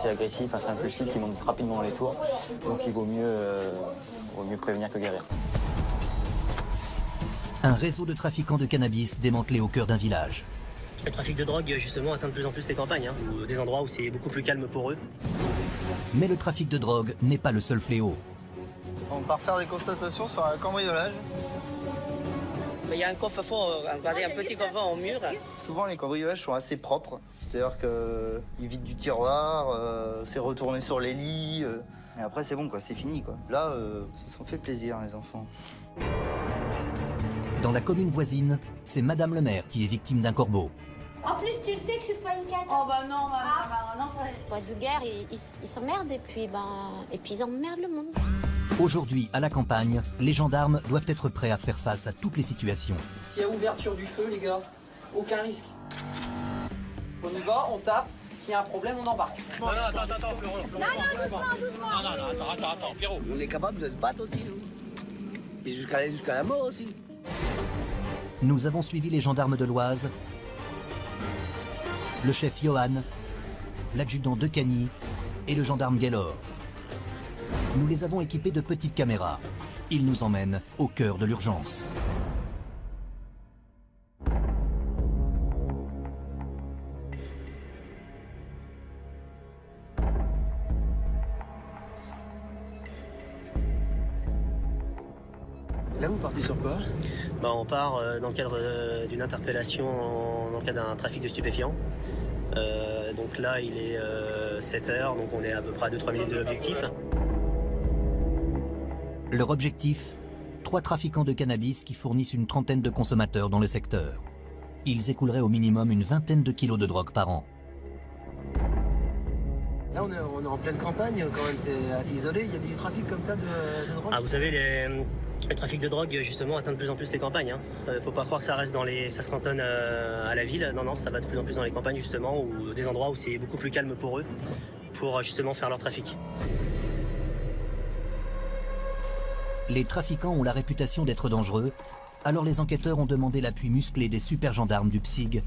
assez agressif, assez impulsif, il monte rapidement dans les tours. Donc il vaut mieux prévenir que guérir. Un réseau de trafiquants de cannabis démantelé au cœur d'un village. Le trafic de drogue, justement, atteint de plus en plus les campagnes, ou des endroits où c'est beaucoup plus calme pour eux. Mais le trafic de drogue n'est pas le seul fléau. On part faire des constatations sur un cambriolage. Il y a un coffre-fort, regardez, un petit coffre en mur. Souvent, les cambriolages sont assez propres. C'est-à-dire qu'ils vident du tiroir, c'est retourné sur les lits. Et après, c'est bon, quoi, c'est fini, quoi. Là, ils se sont fait plaisir, les enfants. Dans la commune voisine, c'est Madame le maire qui est victime d'un corbeau. En plus, tu sais que je suis pas une cata. Oh bah non, non, ça... Pour être vulgaire, ils s'emmerdent et puis ils emmerdent le monde. Aujourd'hui, à la campagne, les gendarmes doivent être prêts à faire face à toutes les situations. S'il y a ouverture du feu, les gars, aucun risque. On y va, on tape. S'il y a un problème, on embarque. Non, doucement. Attends, Pierrot. On est capable de se battre aussi, nous. Et jusqu'à la mort aussi. Nous avons suivi les gendarmes de l'Oise, le chef Johan, l'adjudant De Cagny et le gendarme Gaylor. Nous les avons équipés de petites caméras. Ils nous emmènent au cœur de l'urgence. Là, vous partez sur quoi? On part dans le cadre d'une interpellation dans le cadre d'un trafic de stupéfiants. Donc là, il est 7 heures, donc on est à peu près à 2-3 minutes de l'objectif. Leur objectif, 3 trafiquants de cannabis qui fournissent une trentaine de consommateurs dans le secteur. Ils écouleraient au minimum une vingtaine de kilos de drogue par an. Là, on est en pleine campagne, quand même, c'est assez isolé. Il y a du trafic comme ça de drogue. Ah, vous savez, le trafic de drogue, justement, atteint de plus en plus les campagnes. Faut pas croire que ça reste ça se cantonne à la ville. Non, ça va de plus en plus dans les campagnes, justement, ou des endroits où c'est beaucoup plus calme pour eux, pour justement faire leur trafic. Les trafiquants ont la réputation d'être dangereux, alors les enquêteurs ont demandé l'appui musclé des super gendarmes du PSIG,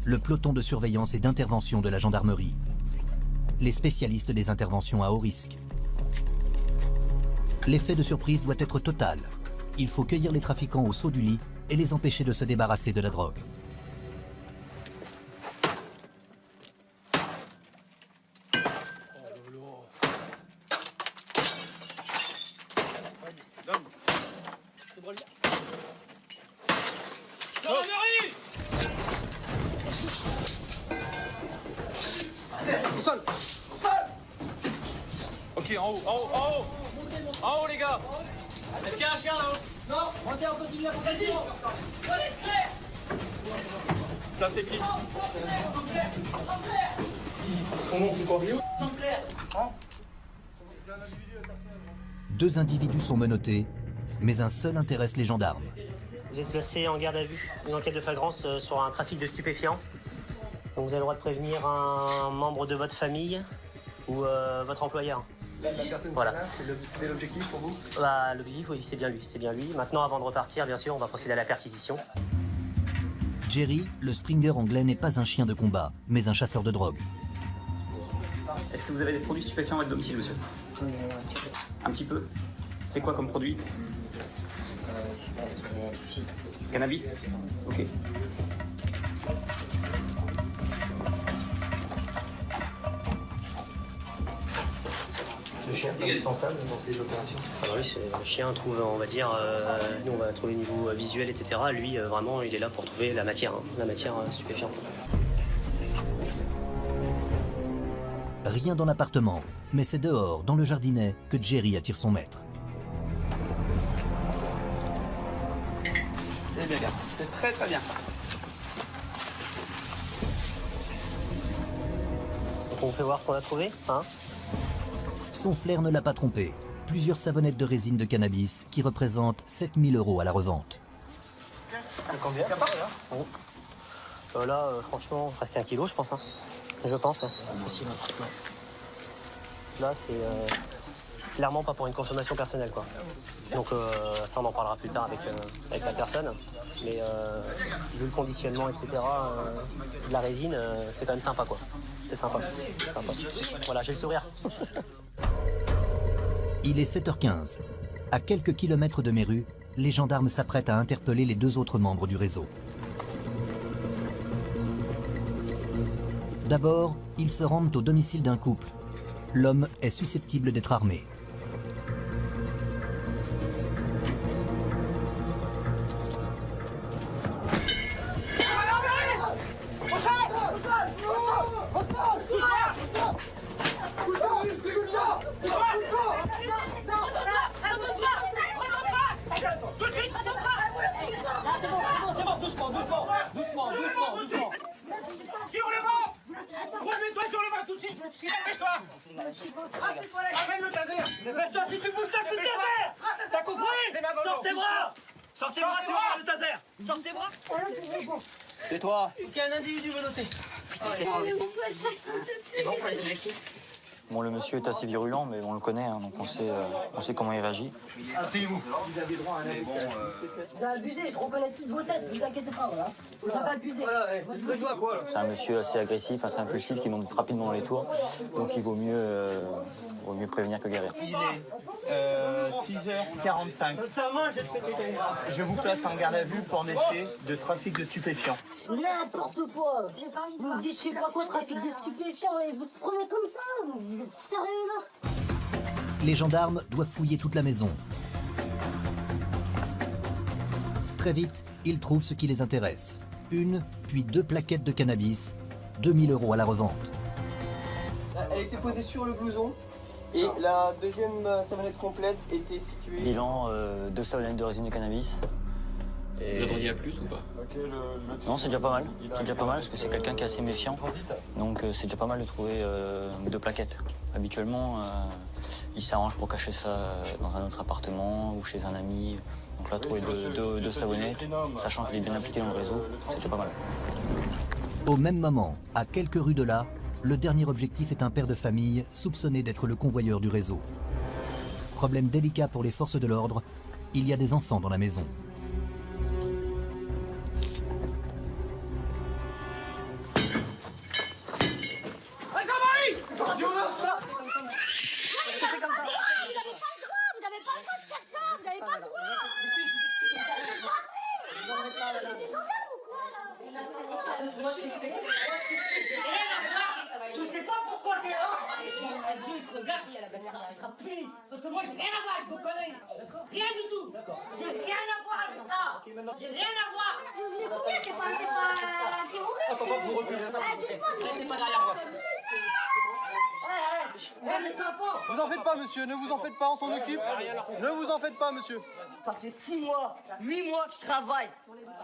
le peloton de surveillance et d'intervention de la gendarmerie. Les spécialistes des interventions à haut risque. L'effet de surprise doit être total. Il faut cueillir les trafiquants au saut du lit et les empêcher de se débarrasser de la drogue. Ok, en haut les gars. Est-ce qu'il y a un chien là-haut? Non, montez, on continue la progression. Ça c'est qui? On fait quoi? Deux individus sont menottés, mais un seul intéresse les gendarmes. Vous êtes placé en garde à vue, une enquête de flagrance sur un trafic de stupéfiants. Donc vous avez le droit de prévenir un membre de votre famille ou votre employeur. La personne voilà. C'était l'objectif pour vous? L'objectif, oui, c'est bien lui. Maintenant, avant de repartir, bien sûr, on va procéder à la perquisition. Jerry, le Springer anglais, n'est pas un chien de combat, mais un chasseur de drogue. Est-ce que vous avez des produits stupéfiants à votre domicile, monsieur? Un petit peu. C'est quoi comme produit? Cannabis? Ok. Le chien, c'est indispensable dans ces opérations? Alors oui, le chien trouve, on va dire, nous on va trouver au niveau visuel, etc. Lui, vraiment, il est là pour trouver la matière stupéfiante. Rien dans l'appartement, mais c'est dehors, dans le jardinet, que Jerry attire son maître. C'est bien, c'est très très bien. Donc on vous fait voir ce qu'on a trouvé, hein? Son flair ne l'a pas trompé. Plusieurs savonnettes de résine de cannabis qui représentent 7 000 € à la revente. Combien? Là, franchement, presque 1 kilo, je pense. Je pense. Facile, hein. Là, c'est clairement pas pour une consommation personnelle, quoi. Donc ça, on en parlera plus tard avec la personne. Mais vu le conditionnement, etc., de la résine, c'est quand même sympa, quoi. C'est sympa. C'est sympa. Voilà, j'ai le sourire. Il est 7h15. À quelques kilomètres de Méru, les gendarmes s'apprêtent à interpeller les 2 autres membres du réseau. D'abord, ils se rendent au domicile d'un couple. L'homme est susceptible d'être armé. Sur le vent! Remets-toi sur le vent tout de suite! Dépêche-toi! Ramène le taser! Dépêche-toi, si tu bouges, t'as plus de taser! T'as compris? Sors tes bras! Sors tes bras, tu vas le taser! Sors tes bras! Tais-toi. Il y a un individu menotté. C'est bon pour les objectifs. Bon, le monsieur est assez virulent, mais on le connaît, hein, donc on sait comment il réagit. Asseyez-vous. Vous avez abusé, je reconnais toutes vos têtes, vous inquiétez pas, voilà. Vous avez abusé. Moi, je veux jouer à quoi là? C'est un monsieur assez agressif, assez impulsif, qui monte rapidement dans les tours, donc il vaut mieux prévenir que guérir. Il est 6h45. Je vous place en garde à vue pour effet de trafic de stupéfiants. N'importe quoi. Vous me dites je sais pas quoi, trafic de stupéfiants, et vous prenez comme ça? Vous êtes sérieux là? Les gendarmes doivent fouiller toute la maison. Très vite, ils trouvent ce qui les intéresse. 1 puis 2 plaquettes de cannabis, 2000 € à la revente. Elle était posée sur le blouson et la deuxième savonnette complète était située... Bilan 2 savonnettes de résine de cannabis. Vous attendez à plus ou pas? Non, c'est déjà pas mal. C'est déjà pas mal parce que c'est quelqu'un qui est assez méfiant. Donc c'est déjà pas mal de trouver 2 plaquettes. Habituellement, il s'arrange pour cacher ça dans un autre appartement ou chez un ami. Donc là, trouver 2 savonnettes, sachant qu'il est bien impliqué dans le réseau, c'est déjà pas mal. Au même moment, à quelques rues de là, le dernier objectif est un père de famille soupçonné d'être le convoyeur du réseau. Problème délicat pour les forces de l'ordre, il y a des enfants dans la maison. Je sais pas pourquoi t'es là. Dieu, il te regarde, il sera puni. Parce que moi, j'ai rien à voir avec vos conneries. Rien du tout. J'ai rien à voir avec ça. J'ai rien à voir. Vous venez combien? C'est pas un terroriste. C'est pas derrière moi. Vous en faites pas, monsieur, ne vous en faites pas, on s'en occupe. Ne vous en faites pas, monsieur. Ça fait 6 mois, 8 mois que je travaille.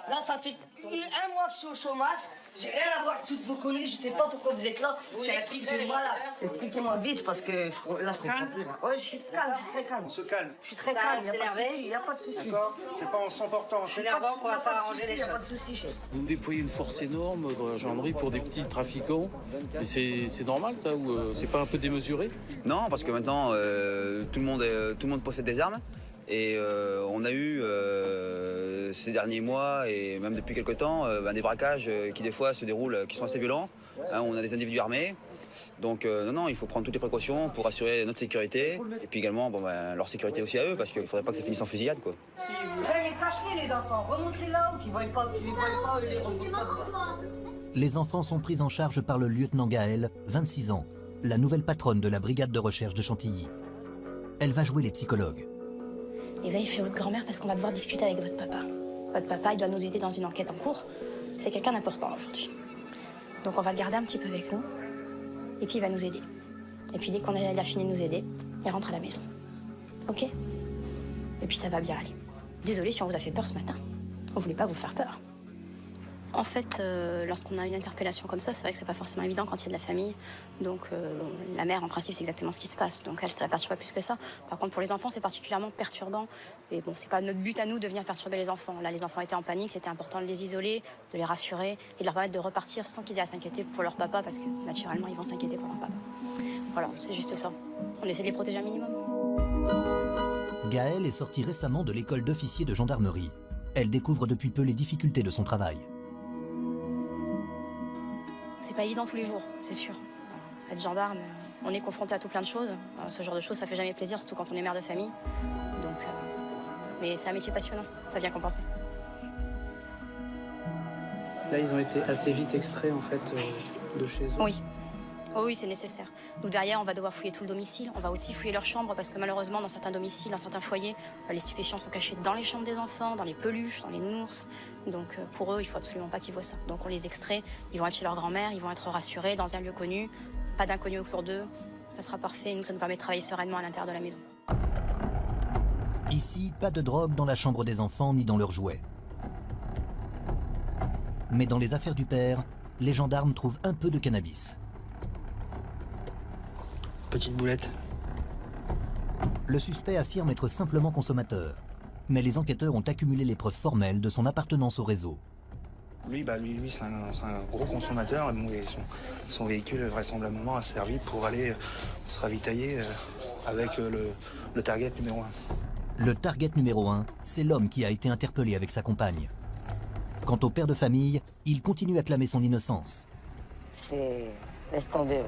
Là, ça fait 1 mois que je suis au chômage. J'ai rien à voir avec toutes vos conneries. Je sais pas pourquoi vous êtes là. C'est un truc de malade. Expliquez-moi vite parce que là, je comprends plus. Ouais, je suis calme, je suis très calme. On se calme. Je suis très calme, il n'y a pas de souci. D'accord? C'est pas en s'emportant. C'est énervant qu'on va faire arranger les choses. Il n'y a pas de souci, chef. Vous déployez une force énorme dans la gendarmerie pour des petits trafiquants. Mais c'est normal ça ou c'est pas un peu démesuré? Non, parce que maintenant, tout le monde possède des armes. Et on a eu ces derniers mois et même depuis quelques temps des braquages qui des fois se déroulent, qui sont assez violents. Hein, on a des individus armés. Donc non, il faut prendre toutes les précautions pour assurer notre sécurité et puis également leur sécurité aussi à eux parce qu'il ne faudrait pas que ça finisse en fusillade, quoi. Mais cachez les enfants, remontez là où qu'ils ne voient pas, les remontants. Les enfants sont pris en charge par le lieutenant Gaël, 26 ans, la nouvelle patronne de la brigade de recherche de Chantilly. Elle va jouer les psychologues. Et vous allez chez votre grand-mère parce qu'on va devoir discuter avec votre papa. Votre papa, il doit nous aider dans une enquête en cours. C'est quelqu'un d'important aujourd'hui. Donc on va le garder un petit peu avec nous. Et puis il va nous aider. Et puis dès qu'on a fini de nous aider, il rentre à la maison. Ok? Et puis ça va bien aller. Désolée si on vous a fait peur ce matin. On voulait pas vous faire peur. En fait, lorsqu'on a une interpellation comme ça, c'est vrai que c'est pas forcément évident quand il y a de la famille. Donc la mère, en principe, c'est exactement ce qui se passe. Donc elle, ça la perturbe pas plus que ça. Par contre, pour les enfants, c'est particulièrement perturbant. Et bon, c'est pas notre but à nous de venir perturber les enfants. Là, les enfants étaient en panique, c'était important de les isoler, de les rassurer et de leur permettre de repartir sans qu'ils aient à s'inquiéter pour leur papa, parce que naturellement, ils vont s'inquiéter pour leur papa. Voilà, c'est juste ça. On essaie de les protéger un minimum. Gaëlle est sortie récemment de l'école d'officier de gendarmerie. Elle découvre depuis peu les difficultés de son travail. C'est pas évident tous les jours, c'est sûr. Être gendarme, on est confronté à tout plein de choses. Ce genre de choses, ça fait jamais plaisir, surtout quand on est mère de famille. Donc, mais c'est un métier passionnant, ça vient compenser. Là, ils ont été assez vite extraits, en fait, de chez eux. Oui. Oh oui, c'est nécessaire. Nous, derrière, on va devoir fouiller tout le domicile. On va aussi fouiller leurs chambres parce que malheureusement, dans certains domiciles, dans certains foyers, les stupéfiants sont cachés dans les chambres des enfants, dans les peluches, dans les nounours. Donc pour eux, il faut absolument pas qu'ils voient ça. Donc on les extrait, ils vont être chez leur grand-mère, ils vont être rassurés dans un lieu connu, pas d'inconnus autour d'eux. Ça sera parfait et nous, ça nous permet de travailler sereinement à l'intérieur de la maison. Ici, pas de drogue dans la chambre des enfants ni dans leurs jouets. Mais dans les affaires du père, les gendarmes trouvent un peu de cannabis. Petite boulette. Le suspect affirme être simplement consommateur. Mais les enquêteurs ont accumulé les preuves formelles de son appartenance au réseau. Lui, c'est un gros consommateur. Et son véhicule, vraisemblablement, a servi pour aller se ravitailler avec le target numéro 1. Le target numéro 1, c'est l'homme qui a été interpellé avec sa compagne. Quant au père de famille, il continue à clamer son innocence. C'est... laisse tomber.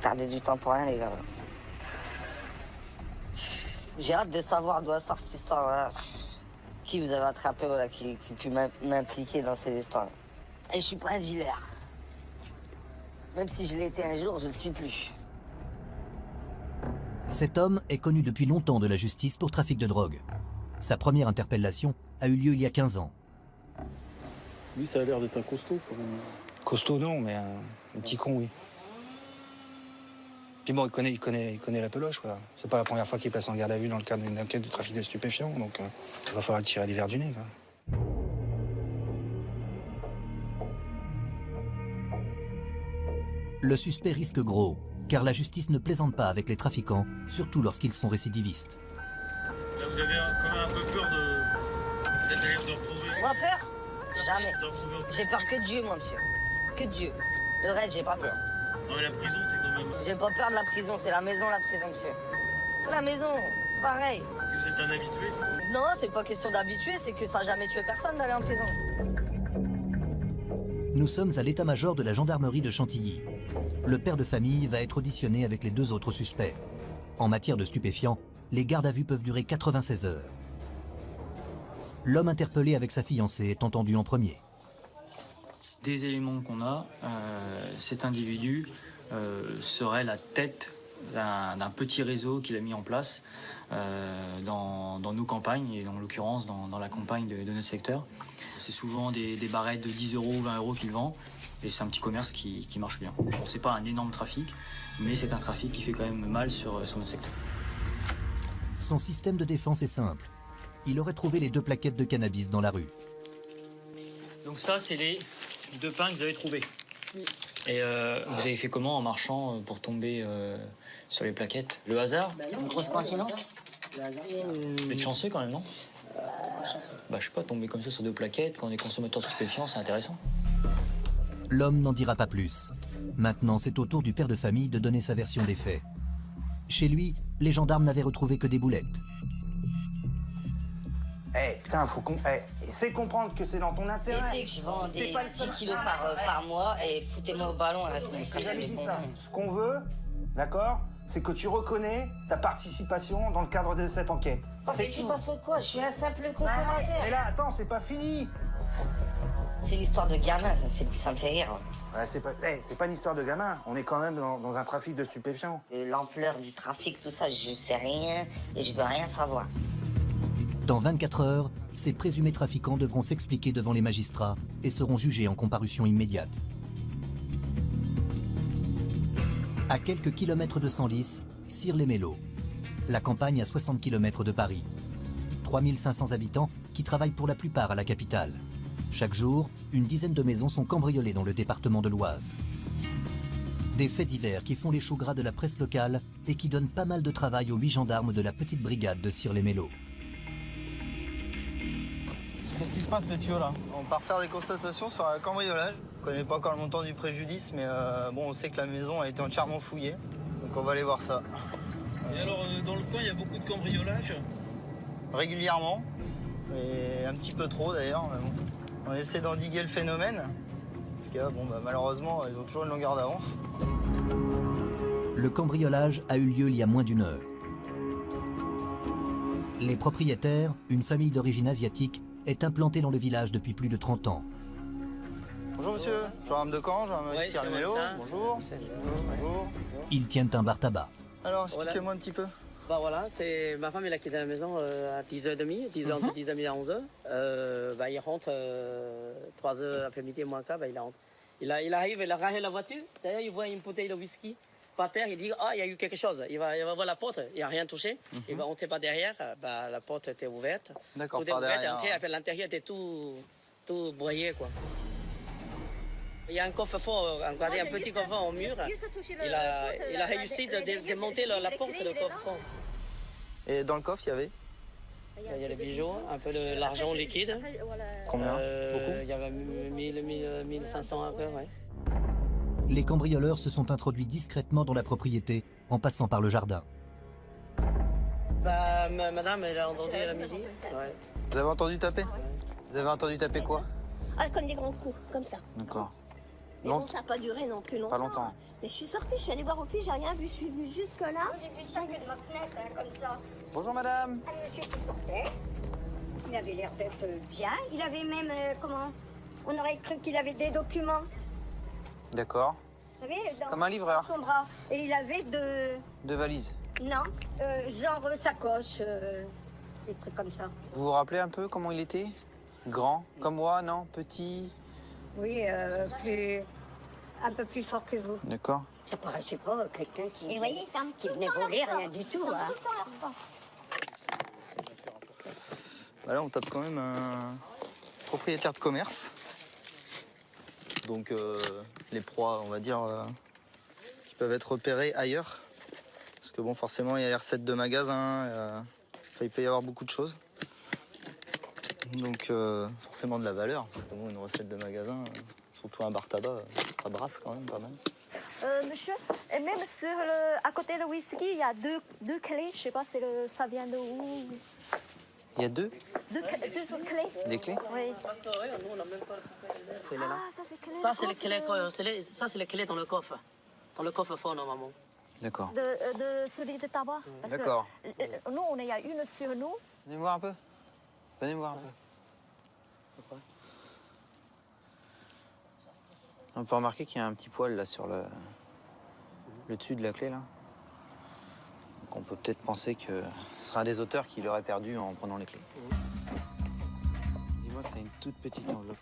Perdez du temps pour rien, les gars. J'ai hâte de savoir d'où sort cette histoire-là. Qui vous avez attrapé, voilà, qui pu m'impliquer dans ces histoires. Et je suis pas un dealer. Même si je l'ai été un jour, je ne le suis plus. Cet homme est connu depuis longtemps de la justice pour trafic de drogue. Sa première interpellation a eu lieu il y a 15 ans. Lui, ça a l'air d'être un costaud. Costaud, non, mais un petit con, oui. Puis bon, il connaît la peloche, quoi. C'est pas la première fois qu'il passe en garde à vue dans le cadre d'une enquête de trafic de stupéfiants, donc il va falloir tirer les verres du nez, quoi. Le suspect risque gros, car la justice ne plaisante pas avec les trafiquants, surtout lorsqu'ils sont récidivistes. Là, vous avez quand même un peu peur de retrouver... On a peur? Jamais. J'ai peur que de Dieu, moi, monsieur. Que de Dieu. Le reste, j'ai pas peur. Non, mais la prison, c'est quand même... J'ai pas peur de la prison, c'est la maison, la prison, monsieur. C'est la maison, pareil. Vous êtes un habitué? Non, c'est pas question d'habitué, c'est que ça n'a jamais tué personne d'aller en prison. Nous sommes à l'état-major de la gendarmerie de Chantilly. Le père de famille va être auditionné avec les deux autres suspects. En matière de stupéfiants, les gardes à vue peuvent durer 96 heures. L'homme interpellé avec sa fiancée est entendu en premier. Des éléments qu'on a, cet individu serait la tête d'un petit réseau qu'il a mis en place dans nos campagnes, et en l'occurrence dans la campagne de notre secteur. C'est souvent des barrettes de 10 euros, 20 euros qu'il vend, et c'est un petit commerce qui marche bien. Bon, c'est pas un énorme trafic, mais c'est un trafic qui fait quand même mal sur notre secteur. Son système de défense est simple. Il aurait trouvé les 2 plaquettes de cannabis dans la rue. Donc ça, c'est les 2 pains que vous avez trouvés. Et vous avez fait comment en marchant pour tomber sur les plaquettes? Le hasard? Une grosse coïncidence. Vous êtes chanceux quand même, non? Bah, je sais pas, tomber comme ça sur 2 plaquettes quand on est consommateur stupéfiant, c'est intéressant. L'homme n'en dira pas plus. Maintenant, c'est au tour du père de famille de donner sa version des faits. Chez lui, les gendarmes n'avaient retrouvé que des boulettes. Putain, faut qu'on... essaie de comprendre que c'est dans ton intérêt. Dès que je vends des 10 kilos par mois, et foutez-moi au ballon, arrêtez-moi. J'ai jamais dit ça. Ce qu'on veut, d'accord, c'est que tu reconnais ta participation dans le cadre de cette enquête. Participation de quoi? Je suis un simple consommateur. Mais là, attends, c'est pas fini. C'est l'histoire de gamin, ça me fait rire. Ouais, c'est pas une histoire de gamin. On est quand même dans un trafic de stupéfiants. L'ampleur du trafic, tout ça, je sais rien et je veux rien savoir. Dans 24 heures, ces présumés trafiquants devront s'expliquer devant les magistrats et seront jugés en comparution immédiate. À quelques kilomètres de Senlis, Cire-les-Mélos. La campagne à 60 km de Paris. 3500 habitants qui travaillent pour la plupart à la capitale. Chaque jour, une dizaine de maisons sont cambriolées dans le département de l'Oise. Des faits divers qui font les choux gras de la presse locale et qui donnent pas mal de travail aux 8 gendarmes de la petite brigade de Cire-les-Mélos. Qu'est-ce qui se passe, messieurs, là? On part faire des constatations sur un cambriolage. On connaît pas encore le montant du préjudice, mais bon, on sait que la maison a été entièrement fouillée. Donc on va aller voir ça. Et alors, dans le coin, il y a beaucoup de cambriolages? Régulièrement, et un petit peu trop d'ailleurs. Mais bon. On essaie d'endiguer le phénomène. Parce que bon, bah, malheureusement, ils ont toujours une longueur d'avance. Le cambriolage a eu lieu il y a moins d'1 heure. Les propriétaires, une famille d'origine asiatique, est implantée dans le village depuis plus de 30 ans. Bonjour monsieur, gendarme de Caen, gendarme ici à Mélo. Bonjour. Bonjour. Ils tiennent un bar tabac. Alors, expliquez-moi un petit peu. Bah voilà, c'est ma femme, elle a quitté la maison à 10h30, 10h, entre 10h30 et 11h. Bah, il rentre 3h après-midi, moins quart, bah, il rentre. Il arrive, il a rayé la voiture. D'ailleurs, il voit une bouteille de whisky par terre. Il dit, ah, il y a eu quelque chose. Il va voir la porte, il n'y a rien touché. Il va rentrer par derrière. Bah, la porte était ouverte. D'accord, tout est par ouvert, derrière. après, l'intérieur était tout broyé, quoi. Il y a un coffre-fort, regardez, un petit coffre en mur. Il a réussi de démonter la porte, le coffre-fort. Et dans le coffre, il y avait? Il y a les bijoux, un peu l'argent liquide. Combien? Beaucoup? Il y avait 1500 un peu, ouais. Les cambrioleurs se sont introduits discrètement dans la propriété en passant par le jardin. Bah, madame, elle a entendu à midi. Ouais. Vous avez entendu taper? Vous avez entendu taper quoi? Ah, comme des grands coups, comme ça. D'accord. Mais bon, ça n'a pas duré non plus longtemps. Pas longtemps. Mais je suis sortie, je suis allée voir au puits, j'ai rien vu. Je suis venue jusque-là. J'ai vu ça que de ma fenêtre, comme ça. Bonjour madame. Un monsieur qui sortait. Il avait l'air d'être bien. Il avait même, on aurait cru qu'il avait des documents. D'accord. Vous savez, Comme un livreur. Dans son bras. Et il avait Deux valises. Non, genre sacoche, des trucs comme ça. Vous vous rappelez un peu comment il était? Grand? Comme moi, non? Petit? Oui, un peu plus fort que vous. D'accord. Ça paraissait pas quelqu'un qui Et vous voyez, qui venait voler, rien du tout. Hein. Bah là, on tape quand même un propriétaire de commerce. Donc les proies, on va dire, qui peuvent être repérées ailleurs. Parce que bon, forcément, il y a les recettes de magasin, il peut y avoir beaucoup de choses. Donc forcément de la valeur. Parce que bon, une recette de magasin, surtout un bar tabac, ça brasse quand même pas mal. Monsieur, et même à côté de whisky, il y a deux clés. Je sais pas, ça vient de où? Il y a deux Deux clés. Des clés? Oui. Ah, ça c'est clé. Ça, c'est les clés dans le coffre. Dans le coffre-fort, normalement. D'accord. De celui de tabac. Parce D'accord. que, nous, il y a une sur nous. Venez me voir un peu. Venez me voir un peu. Pourquoi? On peut remarquer qu'il y a un petit poil là sur le dessus de la clé là. Donc on peut peut-être penser que ce sera un des auteurs qui l'aurait perdu en prenant les clés. Dis-moi que tu as une toute petite enveloppe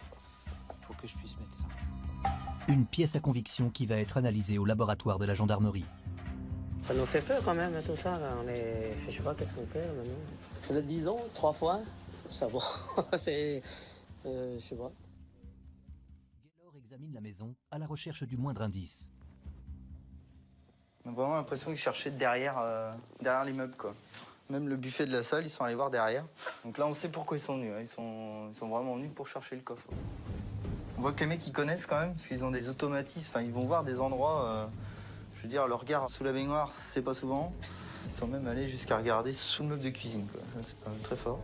pour que je puisse mettre ça. Une pièce à conviction qui va être analysée au laboratoire de la gendarmerie. Ça nous fait peur quand même, tout ça. Là. Je sais pas qu'est-ce qu'on fait là, maintenant. C'est le 10 ans, 3 fois. Ça va. C'est. Je sais pas. Gaylor examine la maison à la recherche du moindre indice. On a vraiment l'impression qu'ils cherchaient derrière l'immeuble, quoi. Même le buffet de la salle, ils sont allés voir derrière. Donc là, on sait pourquoi ils sont venus. Hein. Ils sont vraiment venus pour chercher le coffre. On voit que les mecs, ils connaissent quand même, parce qu'ils ont des automatismes. Enfin, ils vont voir des endroits... je veux dire, leur regard sous la baignoire, c'est pas souvent. Ils sont même allés jusqu'à regarder sous le meuble de cuisine, quoi. C'est quand même très fort.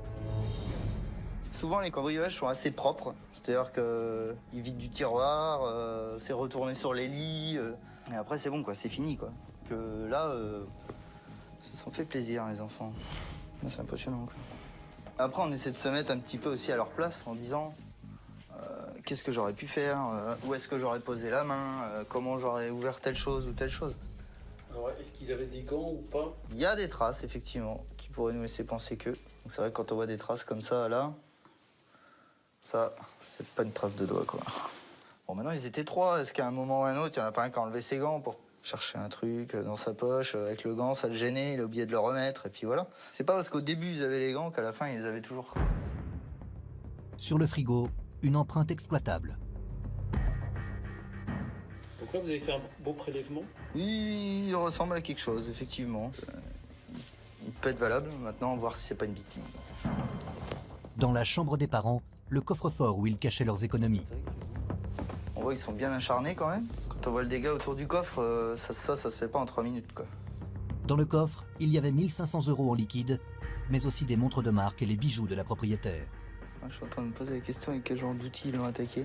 Souvent, les cambriolages sont assez propres. C'est-à-dire qu'ils vident du tiroir, c'est retourné sur les lits. Et après, c'est bon, quoi. C'est fini, quoi. Que là, ils se sont fait plaisir, les enfants. C'est impressionnant, quoi. Après, on essaie de se mettre un petit peu aussi à leur place en disant qu'est-ce que j'aurais pu faire, où est-ce que j'aurais posé la main, comment j'aurais ouvert telle chose ou telle chose. Alors, est-ce qu'ils avaient des gants ou pas? Il y a des traces, effectivement, qui pourraient nous laisser penser que. C'est vrai que quand on voit des traces comme ça, là, ça, c'est pas une trace de doigt, quoi. Bon, maintenant, ils étaient 3. Est-ce qu'à un moment ou à un autre, il y en a pas un qui a enlevé ses gants pour chercher un truc dans sa poche, avec le gant, ça le gênait, il a oublié de le remettre, et puis voilà. C'est pas parce qu'au début, ils avaient les gants qu'à la fin, ils les avaient toujours, quoi. Sur le frigo, une empreinte exploitable. Donc là, vous avez fait un beau prélèvement? Oui, il ressemble à quelque chose, effectivement. Il peut être valable. Maintenant, on va voir si c'est pas une victime. Dans la chambre des parents, le coffre-fort où ils cachaient leurs économies. On voit qu'ils sont bien acharnés quand même. Quand on voit le dégât autour du coffre, ça se fait pas en 3 minutes, quoi. Dans le coffre, il y avait 1500 € en liquide, mais aussi des montres de marque et les bijoux de la propriétaire. Je suis en train de me poser la question avec quel genre d'outils ils l'ont attaqué.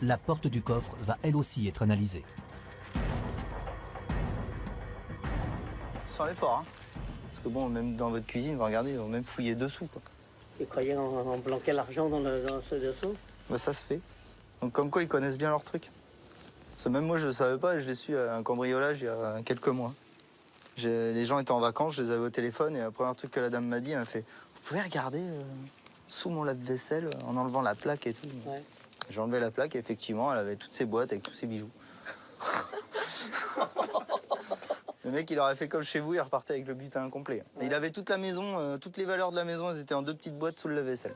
la porte du coffre va elle aussi être analysée. Sans l'effort, hein. Parce que bon, même dans votre cuisine, vous regardez, ils vont même fouiller dessous, quoi. Vous croyez en planquer l'argent dans ce dessous? Bah, ça se fait. Donc comme quoi, ils connaissent bien leur truc. Parce que même moi, je ne savais pas et je l'ai su à un cambriolage il y a quelques mois. Les gens étaient en vacances, je les avais au téléphone et le premier truc que la dame m'a dit, elle m'a fait « Vous pouvez regarder sous mon lave-vaisselle en enlevant la plaque et tout ?» Ouais. J'ai enlevé la plaque et effectivement, elle avait toutes ses boîtes avec tous ses bijoux. Le mec, il aurait fait comme chez vous, il repartait avec le butin complet. Ouais. Il avait toute la maison, toutes les valeurs de la maison, elles étaient en 2 petites boîtes sous le lave-vaisselle.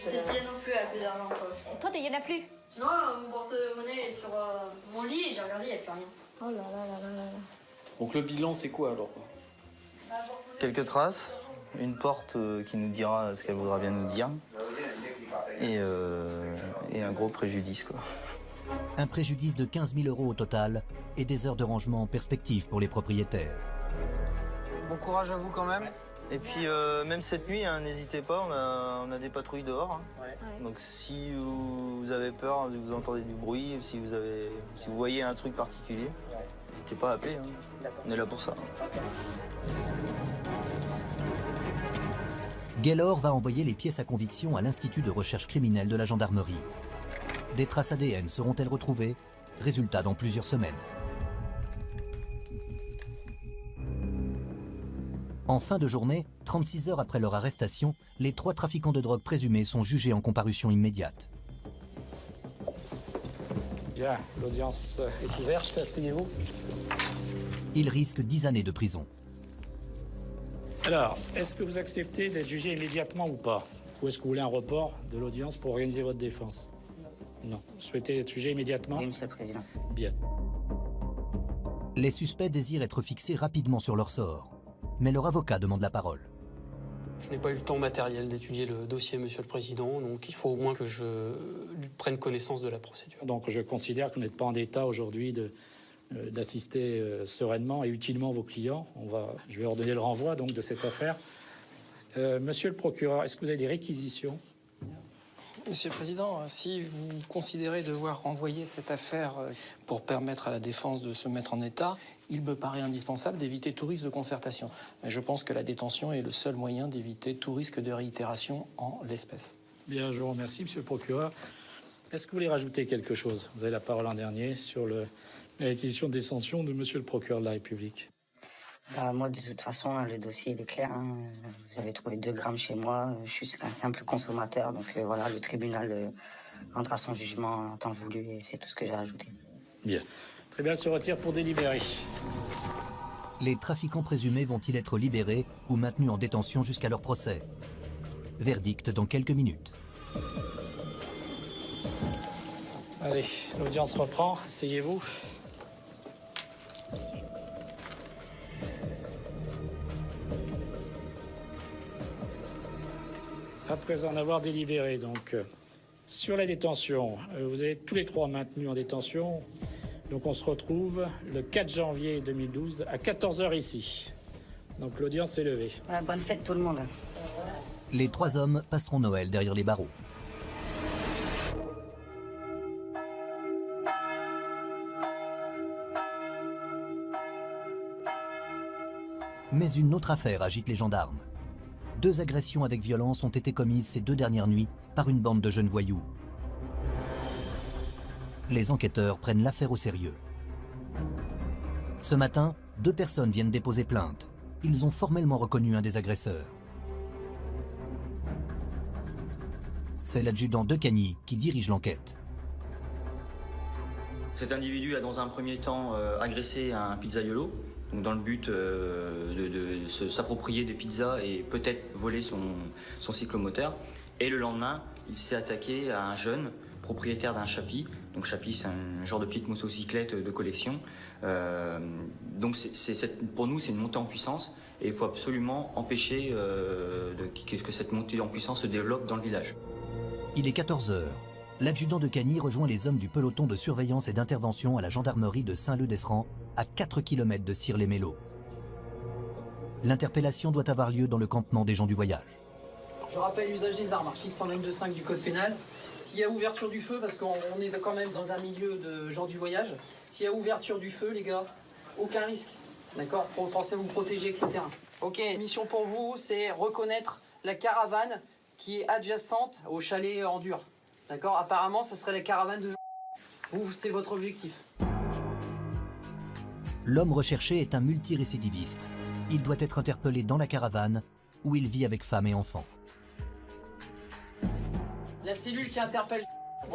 Cécile non plus, elle a plus d'argent en poche. Toi, il n'y en a plus? Non, mon porte-monnaie est sur mon lit et j'ai regardé, il n'y a plus rien. Oh là là là là là. Donc le bilan, c'est quoi alors? Quelques traces, une porte qui nous dira ce qu'elle voudra bien nous dire, et un gros préjudice, quoi. Un préjudice de 15 000 € au total et des heures de rangement en perspective pour les propriétaires. Bon courage à vous quand même. Et puis même cette nuit, hein, n'hésitez pas, on a des patrouilles dehors. Hein. Ouais. Donc si vous avez peur, si vous entendez du bruit, si vous voyez un truc particulier, n'hésitez pas à appeler. Hein. On est là pour ça. Gaylor va envoyer les pièces à conviction à l'Institut de recherche criminelle de la gendarmerie. Des traces ADN seront-elles retrouvées? Résultat dans plusieurs semaines. En fin de journée, 36 heures après leur arrestation, les 3 trafiquants de drogue présumés sont jugés en comparution immédiate. Bien, l'audience est ouverte, asseyez-vous. Ils risquent 10 années de prison. Alors, est-ce que vous acceptez d'être jugé immédiatement ou pas? Ou est-ce que vous voulez un report de l'audience pour organiser votre défense? Non. Vous souhaitez être jugé immédiatement? Oui, Monsieur le Président. Bien. Les suspects désirent être fixés rapidement sur leur sort. Mais leur avocat demande la parole. Je n'ai pas eu le temps matériel d'étudier le dossier, Monsieur le Président, donc il faut au moins que je prenne connaissance de la procédure. Donc je considère que vous n'êtes pas en état aujourd'hui d'assister sereinement et utilement vos clients. Je vais ordonner le renvoi donc, de cette affaire. Monsieur le procureur, est-ce que vous avez des réquisitions? Monsieur le Président, si vous considérez devoir renvoyer cette affaire pour permettre à la défense de se mettre en état, il me paraît indispensable d'éviter tout risque de concertation. Je pense que la détention est le seul moyen d'éviter tout risque de réitération en l'espèce. Bien, je vous remercie, Monsieur le procureur. Est-ce que vous voulez rajouter quelque chose? Vous avez la parole en dernier sur la réquisition de détention de Monsieur le procureur de la République. Moi, de toute façon, le dossier il est clair. Hein. Vous avez trouvé 2 grammes chez moi. Je suis un simple consommateur. Donc voilà, le tribunal rendra son jugement en temps voulu et c'est tout ce que j'ai à ajouter. Bien. Le tribunal se retire pour délibérer. Les trafiquants présumés vont-ils être libérés ou maintenus en détention jusqu'à leur procès? Verdict dans quelques minutes. Allez, l'audience reprend. Asseyez-vous. Après en avoir délibéré, donc, sur la détention, vous êtes tous les 3 maintenus en détention. Donc on se retrouve le 4 janvier 2012 à 14 h ici. Donc l'audience est levée. Voilà, bonne fête tout le monde. Les 3 hommes passeront Noël derrière les barreaux. Mais une autre affaire agite les gendarmes. 2 agressions avec violence ont été commises ces 2 dernières nuits par une bande de jeunes voyous. Les enquêteurs prennent l'affaire au sérieux. Ce matin, 2 personnes viennent déposer plainte. Ils ont formellement reconnu un des agresseurs. C'est l'adjudant de Cagny qui dirige l'enquête. Cet individu a dans un premier temps agressé un pizzaiolo, donc dans le but de s'approprier des pizzas et peut-être voler son cyclomoteur. Et le lendemain, il s'est attaqué à un jeune propriétaire d'un chapi. Donc chapi, c'est un genre de petite motocyclette de collection. Donc pour nous, c'est une montée en puissance et il faut absolument empêcher que cette montée en puissance se développe dans le village. Il est 14 h. L'adjudant de Cagny rejoint les hommes du peloton de surveillance et d'intervention à la gendarmerie de Saint-Leu-d'Esserand, à 4 km de Cire-les-Mélos. L'interpellation doit avoir lieu dans le campement des gens du voyage. Je rappelle l'usage des armes, article 122.5 du code pénal. S'il y a ouverture du feu, parce qu'on est quand même dans un milieu de gens du voyage, s'il y a ouverture du feu, les gars, aucun risque. D'accord? Pensez à vous protéger avec le terrain. Ok, mission pour vous, c'est reconnaître la caravane qui est adjacente au chalet en dur. D'accord? Apparemment, ça serait la caravane de... Vous, c'est votre objectif. L'homme recherché est un multirécidiviste. Il doit être interpellé dans la caravane où il vit avec femme et enfants. La cellule qui interpelle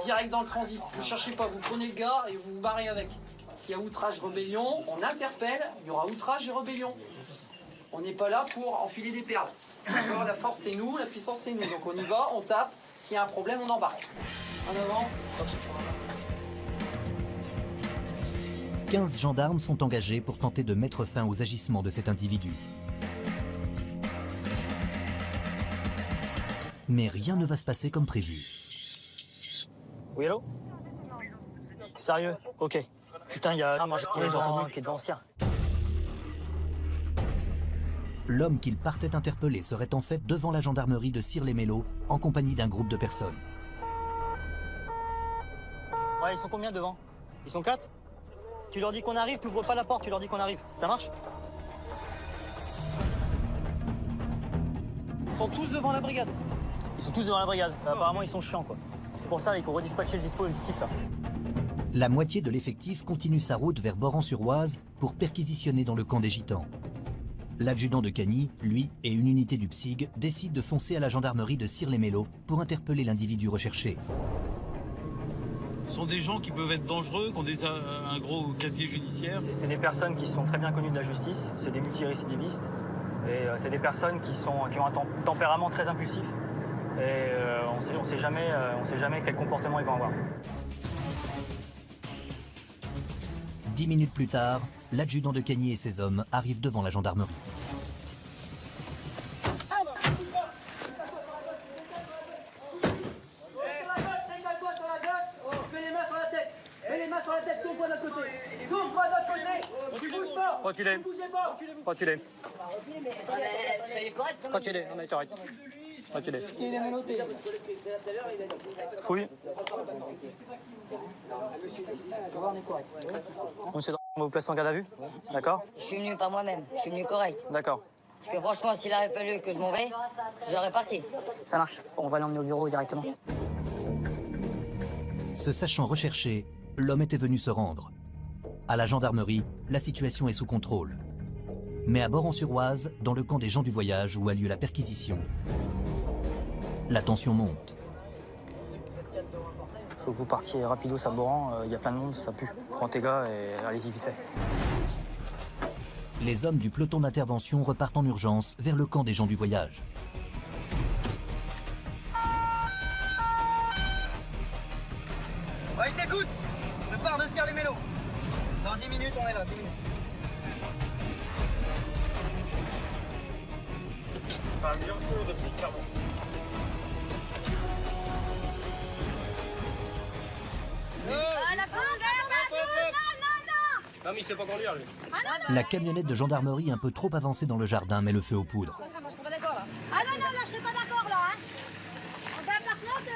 direct dans le transit. Vous cherchez pas, vous prenez le gars et vous vous barrez avec. S'il y a outrage, rébellion, on interpelle, il y aura outrage et rébellion. On n'est pas là pour enfiler des perles. D'accord, la force c'est nous, la puissance c'est nous. Donc on y va, on tape, s'il y a un problème, on embarque. En avant. 15 gendarmes sont engagés pour tenter de mettre fin aux agissements de cet individu. Mais rien ne va se passer comme prévu. Oui, allô? Sérieux? Ok. Putain, il y a un mangeur qui est devant Sierre. L'homme qu'il partait interpeller serait en fait devant la gendarmerie de Cire-les-Mélos en compagnie d'un groupe de personnes. Ouais, ils sont combien devant? Ils sont 4? Tu leur dis qu'on arrive, tu ouvres pas la porte, tu leur dis qu'on arrive. Ça marche? Ils sont tous devant la brigade. Ils sont tous devant la brigade. Apparemment, ils sont chiants, quoi. C'est pour ça, là, il faut redispatcher le dispositif, là. La moitié de l'effectif continue sa route vers Boran-sur-Oise pour perquisitionner dans le camp des Gitans. L'adjudant de Cagny, lui, et une unité du PSIG décident de foncer à la gendarmerie de Cire-les-Mélos pour interpeller l'individu recherché. Ce sont des gens qui peuvent être dangereux, qui ont un gros casier judiciaire. C'est des personnes qui sont très bien connues de la justice, c'est des multirécidivistes, et c'est des personnes qui ont un tempérament très impulsif. Et on ne sait jamais quel comportement ils vont avoir. 10 minutes plus tard, l'adjudant de Cagny et ses hommes arrivent devant la gendarmerie. Reculez. Reculez. Reculez, on est correct. Reculez. Fouille. Monsieur, on va vous placer en garde à vue. D'accord? Je suis venu pas moi-même, je suis venu correct. D'accord. Parce que franchement, s'il avait fallu que je m'en vais, j'aurais parti. Ça marche. On va l'emmener au bureau directement. Se sachant recherché, l'homme était venu se rendre. À la gendarmerie, la situation est sous contrôle. Mais à Boran-sur-Oise, dans le camp des gens du voyage où a lieu la perquisition, la tension monte. Faut que vous partiez rapidos à Boran, y a plein de monde, ça pue. Prends tes gars et allez-y vite fait. Les hommes du peloton d'intervention repartent en urgence vers le camp des gens du voyage. Ouais, je t'écoute. Je pars de Cire-les-Mélos. Dans 10 minutes, on est là, 10 minutes. Non, mais il sait pas conduire, lui. La camionnette de gendarmerie un peu trop avancée dans le jardin met le feu aux poudres. Moi, je serais pas d'accord là. Ah non, non, là, je serais pas d'accord là. Hein. Ben, par contre,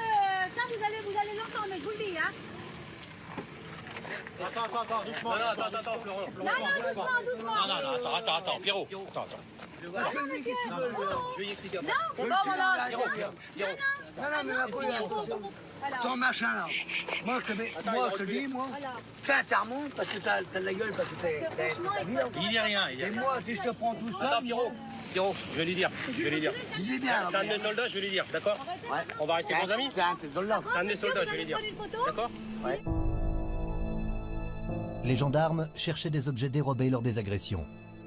ça, vous allez l'entendre, mais je vous le dis. Hein. Attends, doucement. Attends, Florent. Non, doucement. Non, attends, Pierrot. Attends. Non, monsieur. Je vais y expliquer. Non, c'est bon, mon âge. Non, mais ma couille, ton machin là. Moi, je te dis, sincèrement, parce que t'as de la gueule, parce que t'as vie. Il dit rien. Et moi, si je te prends tout ça. Attends, Pierrot, je vais lui dire. Dis bien. C'est un de mes soldats, je vais lui dire, d'accord? Ouais. On va rester bons amis? C'est un de tes soldats. C'est un de mes soldats, je vais lui dire. D'accord? Ouais. Les gendarmes cherchaient des objets dérobés lors des agressions.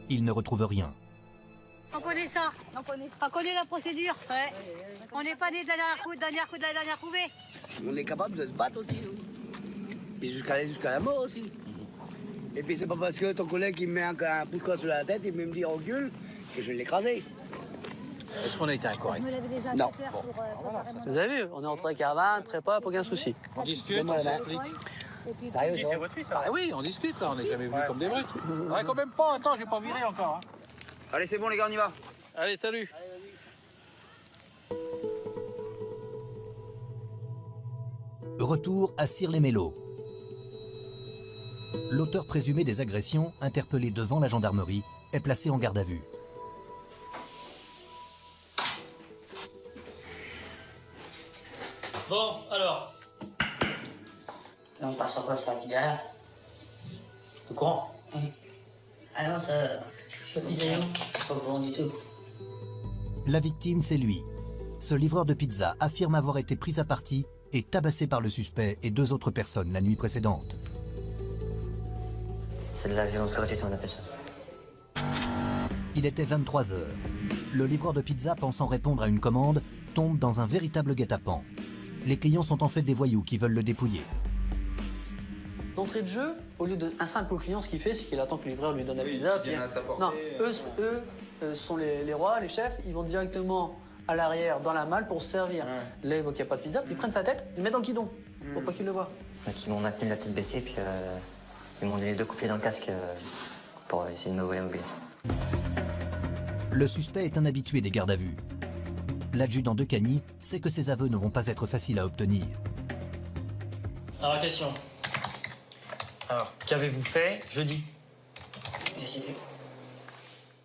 Ils ne retrouvent rien. On connaît ça. On connaît la procédure. Ouais. On n'est pas né de la dernière couvée. On est capable de se battre aussi, nous. Et jusqu'à la mort aussi. Et puis c'est pas parce que ton collègue il me met un pouce sur la tête, il me dit recule, que je vais l'écraser. Est-ce qu'on a été incorrect? Non. Vous avez vu, on est entre caravanes, très pas, aucun souci. On discute, on s'explique. Sérieux, C'est votre fils, ça? Ah oui, on discute là, on n'est jamais venu comme des brutes. Ouais, quand même pas, attends, j'ai pas viré encore. Hein. Allez, c'est bon les gars, on y va. Allez, salut. Retour à Cire-les-Mélos. L'auteur présumé des agressions, interpellé devant la gendarmerie, est placé en garde à vue. Bon, alors. On passe sur quoi ça, derrière? Tout courant. Ah non, ça. Je suis pas au courant du tout. La victime, c'est lui. Ce livreur de pizza affirme avoir été pris à partie et tabassé par le suspect et 2 autres personnes la nuit précédente. C'est de la violence gratuite, on appelle ça. Il était 23 heures. Le livreur de pizza, pensant répondre à une commande, tombe dans un véritable guet-apens. Les clients sont en fait des voyous qui veulent le dépouiller. D'entrée de jeu, au lieu d'un simple client, ce qu'il fait, c'est qu'il attend que le livreur lui donne la pizza. Puis... à sa portée, Non, eux sont les rois, les chefs, ils vont directement à l'arrière, dans la malle, pour se servir. Là, ils voient qu'il n'y a pas de pizza, puis ils prennent sa tête, ils le mettent dans le guidon, pour pas qu'ils le voient. Donc ils m'ont maintenu la tête baissée, puis ils m'ont donné 2 coups de pied dans le casque pour essayer de me voler la mobilette. Le suspect est un habitué des gardes à vue. L'adjudant de Cagny sait que ses aveux ne vont pas être faciles à obtenir. Alors, question. Alors, qu'avez-vous fait jeudi? Je sais plus.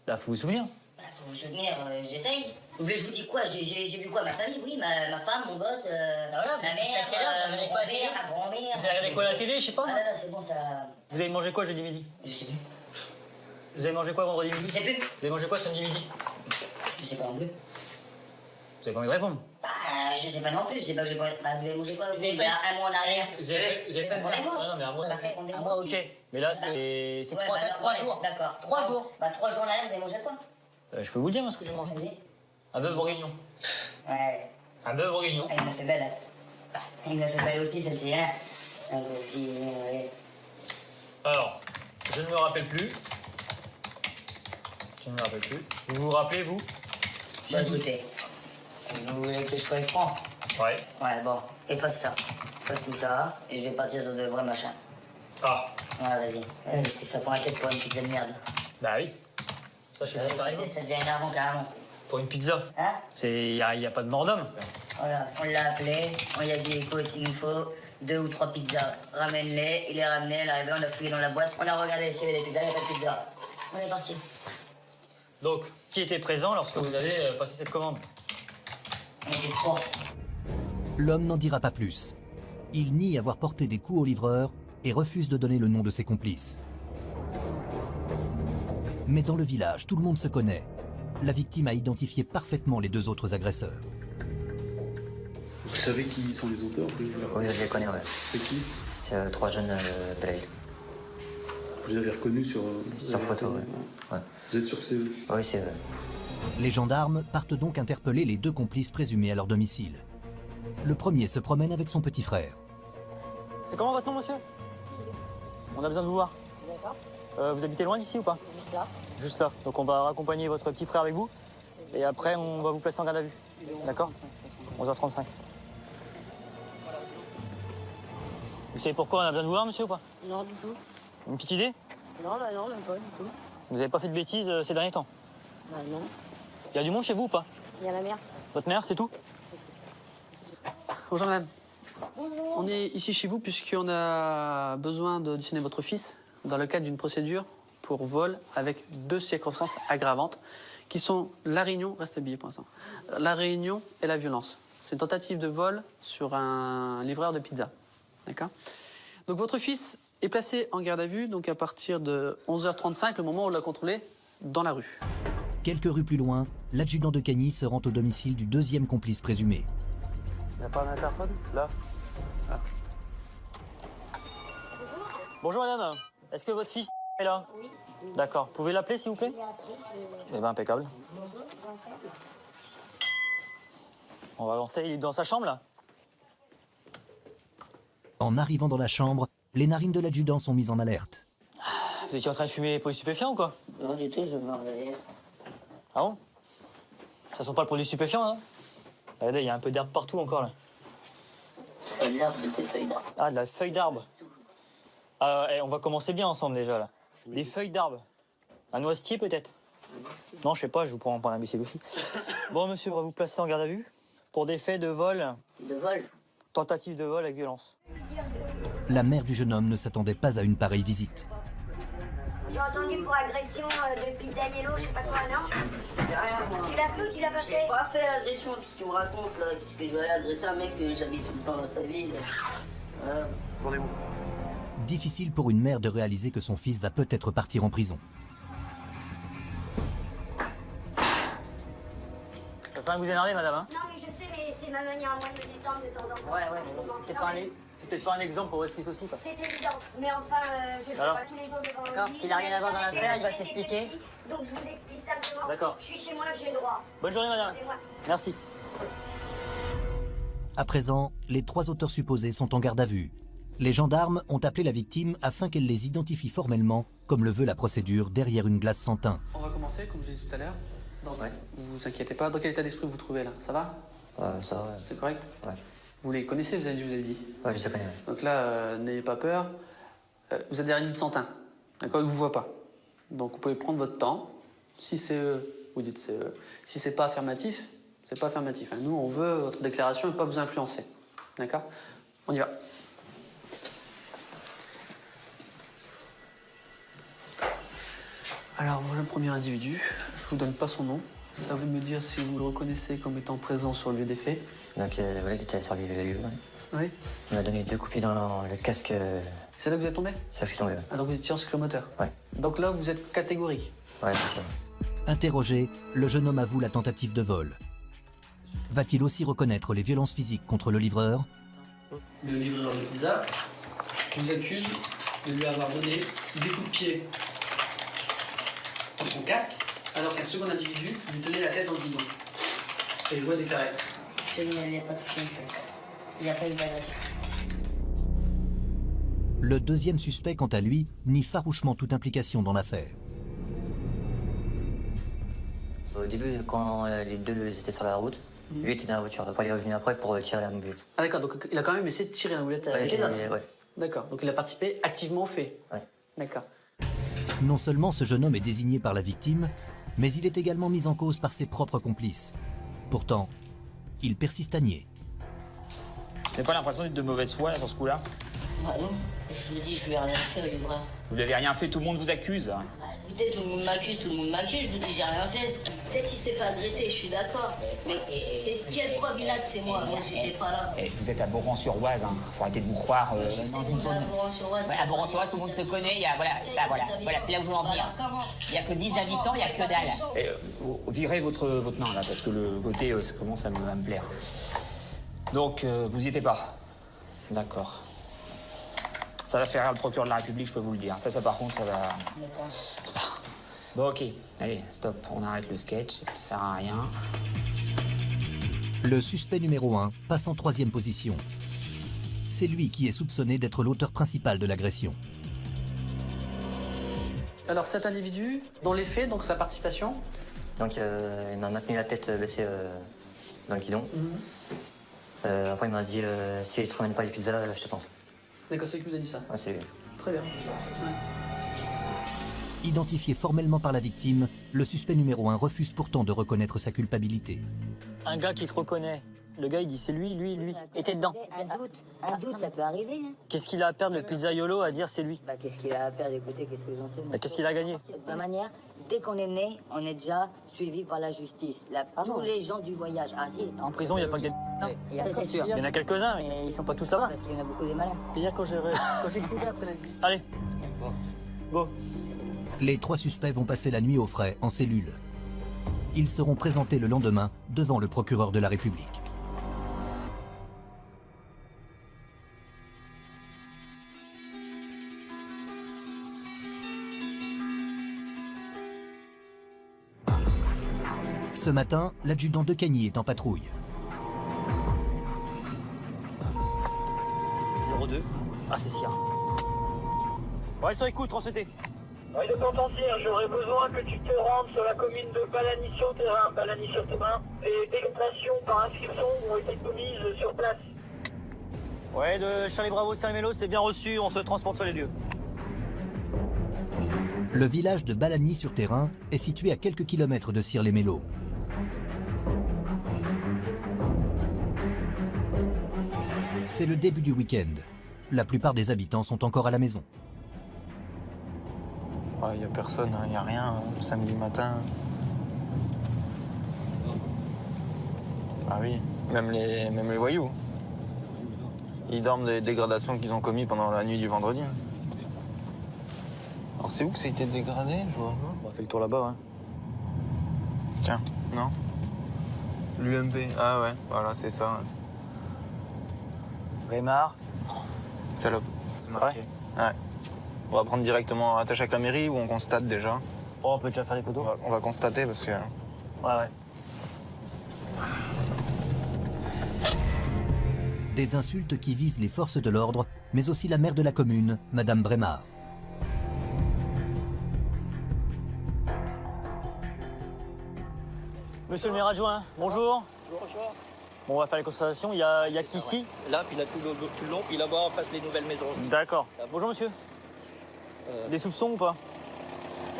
Là, faut vous souvenir. Bah, faut vous souvenir, j'essaye. Vous voulez que je vous dise quoi? J'ai vu quoi? Ma famille, oui, ma femme, mon gosse, ma mère, mon père, ma grand-mère. Vous avez regardé quoi à la télé, je sais pas? Ah là, c'est bon, ça... Vous avez mangé quoi jeudi midi? Je sais plus. Vous avez mangé quoi vendredi midi? Je sais plus. Vous avez mangé quoi samedi midi? Je sais pas non plus. Vous avez pas envie de répondre? Bah, je sais pas non plus, je sais pas que j'ai pas... Bah, vous avez mangé quoi? Vous avez il y a un mois en arrière. Vous avez pas fait? Rendez-moi. Ah non, mais un mois. Bah, rendez-moi Un mois, aussi. ok. Mais là, c'est Ouais, bah, 3 jours. D'accord. 3 jours. Bah, 3 jours en arrière, vous avez mangé quoi? Je peux vous le dire, moi, ce que j'ai mangé. Vas-y. Un bœuf bourguignon. Ouais. Un bœuf bourguignon. Ah, il m'a fait belle, là. Il m'a fait belle aussi, celle-ci, hein. Un bourguignon, ouais. Alors, je ne me rappelle plus. Je ne me rappelle plus. Vous vous rappelez, vous? Bah, écoutez, vous voulez que je sois franc? Ouais. Ouais, bon, efface ça. Efface tout ça, et je vais partir sur de vrais machins. Ah. Ouais, vas-y. Parce que ça prend la tête pour une pizza de merde. Bah oui. Ça, je suis d'accord avec vous. Ça devient énervant, carrément. Pour une pizza. Hein? Il n'y a pas de mort d'homme. Voilà, on l'a appelé, on lui a dit, écoute, il nous faut 2 ou 3 pizzas. Ramène-les, il les ramené, il est arrivé, on a fouillé dans la boîte, on a regardé s'il y avait des pizzas, il n'y a pas de pizza. On est parti. Donc, qui était présent lorsque vous avez passé cette commande? On était 3. L'homme n'en dira pas plus. Il nie avoir porté des coups au livreur et refuse de donner le nom de ses complices. Mais dans le village, tout le monde se connaît. La victime a identifié parfaitement les 2 autres agresseurs. Vous savez qui sont les auteurs? Oui, je les connais, ouais. C'est qui? C'est 3 jeunes de la ville. Vous les avez reconnus sur photo, ouais. Ouais. Vous êtes sûr que c'est eux? Oui, c'est eux. Les gendarmes partent donc interpeller les 2 complices présumés à leur domicile. Le premier se promène avec son petit frère. C'est comment votre nom, monsieur? On a besoin de vous voir. Vous habitez loin d'ici ou pas? Juste là. Juste là. Donc on va raccompagner votre petit frère avec vous. Et après, on va vous placer en garde à vue. D'accord? 11h35. Vous savez pourquoi on a besoin de vous voir, monsieur, ou pas? Non, du tout. Une petite idée? Non, bah non, même pas du tout. Vous n'avez pas fait de bêtises ces derniers temps? Bah non. Il y a du monde chez vous ou pas? Il y a la mère. Votre mère, c'est tout? Bonjour madame. Bonjour. On est ici chez vous puisqu'on a besoin d'auditionner votre fils dans le cadre d'une procédure pour vol avec 2 circonstances aggravantes qui sont la réunion, reste habillé pour l'instant, la réunion et la violence. C'est une tentative de vol sur un livreur de pizza. D'accord? Donc votre fils est placé en garde à vue donc à partir de 11h35, le moment où on l'a contrôlé dans la rue. Quelques rues plus loin, l'adjudant de Cagny se rend au domicile du 2e complice présumé. Il n'y a pas un interphone? Là. Ah. Bonjour madame. Est-ce que votre fils est là? Oui. D'accord. Vous pouvez l'appeler, s'il vous plaît? Il est appelé, Eh ben, impeccable. Bonjour, j'en fais. On va avancer. Il est dans sa chambre, là? En arrivant dans la chambre, les narines de l'adjudant sont mises en alerte. Vous étiez en train de fumer pour les stupéfiants ou quoi? Non, du tout, je me réveille. Ah bon? Ça sent pas le produit stupéfiant, hein? Regardez, il y a un peu d'herbe partout encore, là. C'est pas de l'herbe, c'est des feuilles d'arbre. Ah, de la feuille d'arbre. Ah, on va commencer bien ensemble, déjà, là. Des feuilles d'arbre. Un noisetier, peut-être? Non, je sais pas, je vous prends pour un imbécile aussi. Bon, monsieur, on va vous placer en garde à vue pour des faits de vol. De vol? Tentative de vol avec violence. La mère du jeune homme ne s'attendait pas à une pareille visite. J'ai entendu pour agression de Pizza Yellow, je sais pas quoi, non? Tu l'as fait ou tu l'as pas fait? J'ai pas fait l'agression, qu'est-ce que tu me racontes là? Qu'est-ce que je vais aller agresser un mec que j'habite tout le temps dans sa ville? Rendez-vous. Difficile pour une mère de réaliser que son fils va peut-être partir en prison. Ça sert à vous énerver, madame, hein? Non, mais je sais, mais c'est ma manière à moi de me détendre de temps en temps. Ouais, c'est peut-être pas un exemple pour votre fils aussi, quoi. C'est évident, mais enfin, je le fais Alors pas tous les jours devant D'accord, lui. s'il a rien à voir dans l'affaire, il va s'expliquer. Donc je vous explique simplement. D'accord. Je suis chez moi, j'ai le droit. Bonne journée, madame. C'est moi. Merci. À présent, les 3 auteurs supposés sont en garde à vue. Les gendarmes ont appelé la victime afin qu'elle les identifie formellement, comme le veut la procédure, derrière une glace sans teint. On va commencer, comme je disais tout à l'heure. Vous vous inquiétez pas. Dans quel état d'esprit vous vous trouvez là? Ça va? Ça va, ouais. C'est correct? Ouais. Vous les connaissez, vous avez dit? Ouais, je les connais. Ouais. Donc là, n'ayez pas peur. Vous êtes derrière une minute sans teint. D'accord? Ils ne vous voient pas. Donc vous pouvez prendre votre temps. Si c'est vous dites si c'est pas affirmatif, c'est pas affirmatif. Hein. Nous, on veut votre déclaration et pas vous influencer. D'accord? On y va. Alors voilà le premier individu. Je vous donne pas son nom. Ça vous me dire si vous le reconnaissez comme étant présent sur le lieu des faits. Donc il était sur les lieux. Oui. Il m'a donné 2 coups dans le casque. C'est là que vous êtes tombé? C'est là que je suis tombé, ouais. Alors vous étiez en cyclomoteur? Ouais. Donc là, vous êtes catégorique? Ouais, c'est sûr. Interrogé, le jeune homme avoue la tentative de vol. Va-t-il aussi reconnaître les violences physiques contre le livreur? Le livreur de pizza vous accuse de lui avoir donné des coups de pied dans son casque, alors qu'un second individu lui tenait la tête dans le bidon. Et je dois déclarer. Je ne l'ai pas touché une seule. Il n'y a pas eu d'agression. Le deuxième suspect, quant à lui, nie farouchement toute implication dans l'affaire. Au début, quand les deux étaient sur la route, lui était dans la voiture. Après, il est revenu après pour tirer la mobilette. Ah d'accord, donc il a quand même essayé de tirer la mobilette avec les autres. Ouais. D'accord, donc il a participé activement au fait. Ouais. D'accord. Non seulement ce jeune homme est désigné par la victime, mais il est également mis en cause par ses propres complices. Pourtant, il persiste à nier. Vous n'avez pas l'impression d'être de mauvaise foi là, sur ce coup-là? Bah non, je vous dis, je lui ai rien fait au livreur. Vous n'avez rien fait, tout le monde vous accuse. Écoutez, tout le monde m'accuse, je vous dis, j'ai rien fait. Peut-être qu'il s'est fait agresser, je suis d'accord. Mais est-ce qu'il y a de preuve là que c'est moi? Moi, j'étais pas là. Vous êtes à Boran-sur-Oise, hein. Faut arrêter de vous croire dans une zone. À Boran-sur-Oise. À Boran-sur-Oise, tout le monde se connaît. Voilà, c'est là où je veux en venir. Il n'y a que 10 habitants, il n'y a que dalle. Virez votre nom là, parce que le côté, ça commence à me plaire. Donc, vous y étiez pas? D'accord. Ça va faire rire le procureur de la République, je peux vous le dire. Ça par contre, ça va... Bon, ok. Allez, stop. On arrête le sketch, ça ne sert à rien. Le suspect numéro 1 passe en 3e position. C'est lui qui est soupçonné d'être l'auteur principal de l'agression. Alors cet individu, dans les faits, donc sa participation? Donc il m'a maintenu la tête baissée dans le guidon. Après il m'a dit si tu ne ramènes pas les pizzas, je te pense. D'accord, c'est lui qui vous a dit ça? Ouais, c'est lui. Très bien. Ouais. Identifié formellement par la victime, le suspect numéro 1 refuse pourtant de reconnaître sa culpabilité. Un gars qui te reconnaît, le gars il dit c'est lui, et t'es dedans. Un doute, ça peut arriver. Hein. Qu'est-ce qu'il a à perdre le pizzaiolo à dire c'est lui? Bah, qu'est-ce qu'il a à perdre? Écoutez, qu'est-ce que j'en sais? Qu'est-ce qu'il a gagné? De toute manière, dès qu'on est né, on est déjà suivi par la justice. Tous les gens du voyage. Ah si. En prison, il n'y a pas que des... Ça, c'est sûr. Il y en a quelques-uns, mais ils sont pas tous là-bas. Parce qu'il y en a beaucoup des malins. Hier, quand j'ai couru après la vie. Allez. Go. Les 3 suspects vont passer la nuit au frais, en cellule. Ils seront présentés le lendemain devant le procureur de la République. Ce matin, l'adjudant de Cagny est en patrouille. 02. Ah, c'est Sierra. Ouais, sur écoute, transmettez. Oui, de Contentir, j'aurais besoin que tu te rendes sur la commune de Balagny-sur-Terrain. Balagny-sur-Terrain. Et dégradations par inscription ont été commises sur place. Ouais, de Charlie Bravo, Saint-Mélo, c'est bien reçu, on se transporte sur les lieux. Le village de Balagny-sur-Terrain est situé à quelques kilomètres de Cire-les-Mélos. C'est le début du week-end. La plupart des habitants sont encore à la maison. Il n'y a personne, il n'y a rien, samedi matin. Ah oui, même les voyous. Ils dorment des dégradations qu'ils ont commis pendant la nuit du vendredi. Alors c'est où que ça a été dégradé, je vois? On fait le tour là-bas, hein. Tiens, non? L'UMP, ah ouais, voilà, c'est ça. Ouais. Rémar. Salope. C'est marqué. Ouais. On va prendre directement attache avec la mairie ou on constate déjà? Oh, on peut déjà faire des photos? On va constater parce que... Ouais. Des insultes qui visent les forces de l'ordre, mais aussi la maire de la commune, Madame Brémard. Monsieur le maire adjoint, bonjour. Bonjour. Bon, on va faire les constatations. Il y a qui ici? Là, puis là, tout le long, puis là-bas, en face, les nouvelles maisons. D'accord. Bonjour, monsieur. Des soupçons ou pas?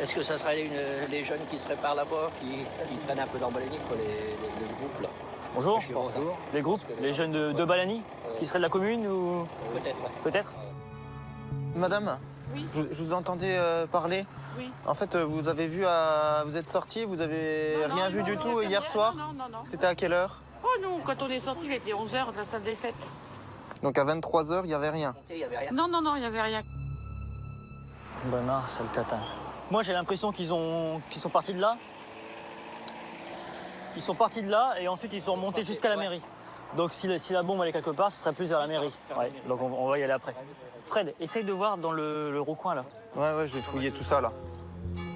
Est-ce que ça serait les jeunes qui seraient par là-bas, qui traînent un peu dans Balani, quoi, les groupes, là? Bonjour. Je pense, hein. Les groupes? Les jeunes de Balani? Qui seraient de la commune ou... Peut-être, ouais. Peut-être? Madame, Oui. je vous entendais parler. Oui. En fait, vous avez vu, vous êtes sorti, vous avez rien vu du tout hier soir? Non. C'était à quelle heure? Oh non, quand on est sorti, il était 11h de la salle des fêtes. Donc à 23h, il n'y avait rien? Il y avait rien. Non, il n'y avait rien. Brémard, c'est le catin. Moi, j'ai l'impression qu'ils sont partis de là. Ils sont partis de là et ensuite ils sont remontés jusqu'à la mairie. Donc si la bombe allait quelque part, ce serait plus vers la mairie. Ouais, donc on va y aller après. Fred, essaye de voir dans le recoin là. Ouais, j'ai fouillé tout ça là.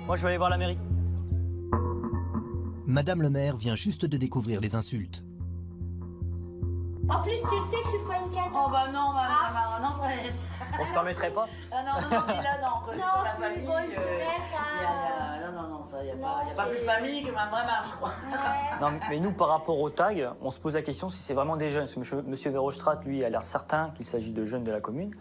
Moi, je vais aller voir la mairie. Madame le maire vient juste de découvrir les insultes. En plus, tu sais que je suis pas une cata. Oh bah non, non, On se permettrait pas? Ah non, mais là, non, on connaît Non, la famille. plus bon, ils connaissent, Non, ça, il n'y a pas plus de famille que ma mère, je crois. Non, mais nous, par rapport au tag, on se pose la question si c'est vraiment des jeunes. Parce que monsieur Verhofstadt, lui, a l'air certain qu'il s'agit de jeunes de la commune.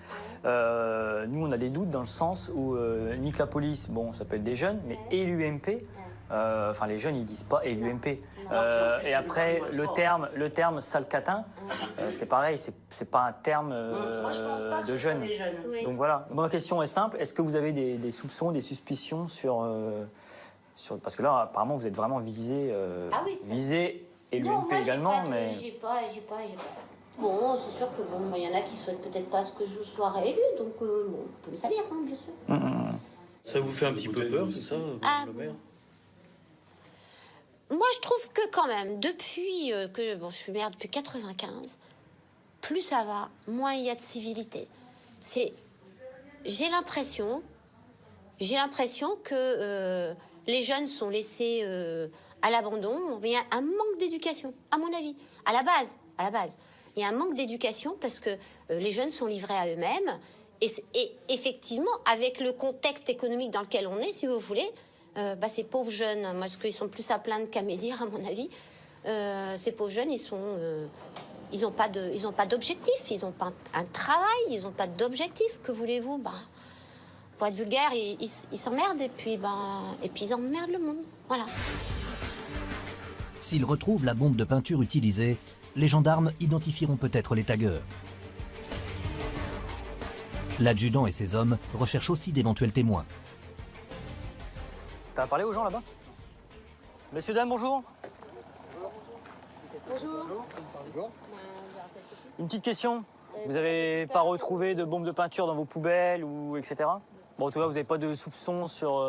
Nous, on a des doutes dans le sens où nique la police, bon, ça peut être des jeunes, mais et l'UMP, enfin, les jeunes, ils disent pas et l'UMP. Et après, le terme sale catin, c'est pareil, c'est pas un terme de jeunes. Oui. Donc voilà. Ma question est simple, est-ce que vous avez des soupçons, des suspicions sur... Parce que là, apparemment, vous êtes vraiment visé, Ah oui, ça. visé et Non, l'UMP moi, également, mais... J'ai pas. Bon, c'est sûr que bon, il y en a qui souhaitent peut-être pas ce que je sois réélue, donc bon, on peut me salir, hein, bien sûr. Ça vous fait un petit peu peur, c'est ça, le maire? Moi, je trouve que quand même, depuis que je suis maire depuis 95, plus ça va, moins il y a de civilité. J'ai l'impression que les jeunes sont laissés à l'abandon. Il y a un manque d'éducation, à mon avis, à la base. Il y a un manque d'éducation parce que les jeunes sont livrés à eux-mêmes. Et effectivement, avec le contexte économique dans lequel on est, si vous voulez, ces pauvres jeunes, moi, parce qu'ils sont plus à plaindre qu'à médire, à mon avis, ces pauvres jeunes, ils n'ont pas d'objectif, ils n'ont pas un travail, ils n'ont pas d'objectif. Que voulez-vous? Pour être vulgaire, ils s'emmerdent et puis ils emmerdent le monde. Voilà. S'ils retrouvent la bombe de peinture utilisée, les gendarmes identifieront peut-être les taggeurs. L'adjudant et ses hommes recherchent aussi d'éventuels témoins. T'as parlé aux gens là-bas? Messieurs, dames, bonjour. Bonjour. Une petite question. Vous n'avez pas retrouvé de bombes de peinture dans vos poubelles ou etc. Bon, en tout cas, vous n'avez pas de soupçons sur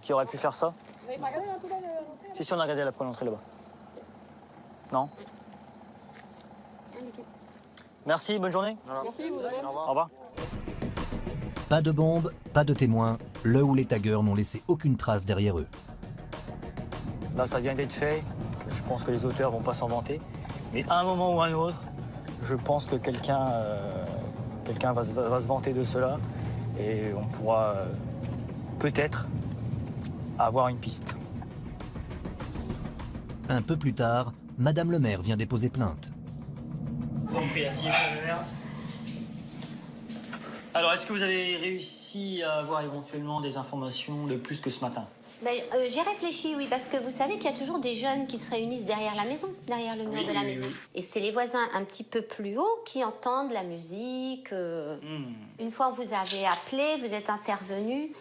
qui aurait pu faire ça? Vous avez pas regardé la poubelle à l'entrée? Si, on a regardé la poubelle d'entrée là-bas. Non? Merci, bonne journée. Merci, vous avez. Au revoir. Pas de bombe, pas de témoins, le ou les taggeurs n'ont laissé aucune trace derrière eux. Là, ça vient d'être fait. Je pense que les auteurs vont pas s'en vanter. Mais à un moment ou à un autre, je pense que quelqu'un va se vanter de cela. Et on pourra peut-être avoir une piste. Un peu plus tard, Madame le maire vient déposer plainte. Alors, est-ce que vous avez réussi à avoir éventuellement des informations de plus que ce matin? J'ai réfléchi, oui, parce que vous savez qu'il y a toujours des jeunes qui se réunissent derrière la maison, derrière le mur de la maison. Et c'est les voisins un petit peu plus haut qui entendent la musique. Une fois, on vous avait appelé, vous êtes intervenu,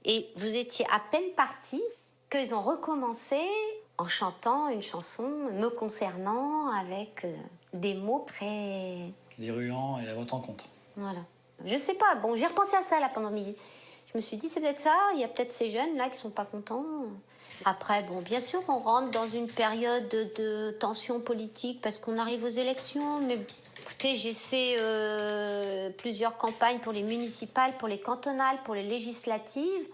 et vous étiez à peine partis qu'ils ont recommencé en chantant une chanson me concernant avec des mots très... Virulents et à votre encontre. Voilà. Je sais pas, bon, j'ai repensé à ça là pendant midi. Je me suis dit, c'est peut-être ça, il y a peut-être ces jeunes-là qui sont pas contents. Après, bon, bien sûr, on rentre dans une période de tension politique parce qu'on arrive aux élections, mais écoutez, j'ai fait plusieurs campagnes pour les municipales, pour les cantonales, pour les législatives.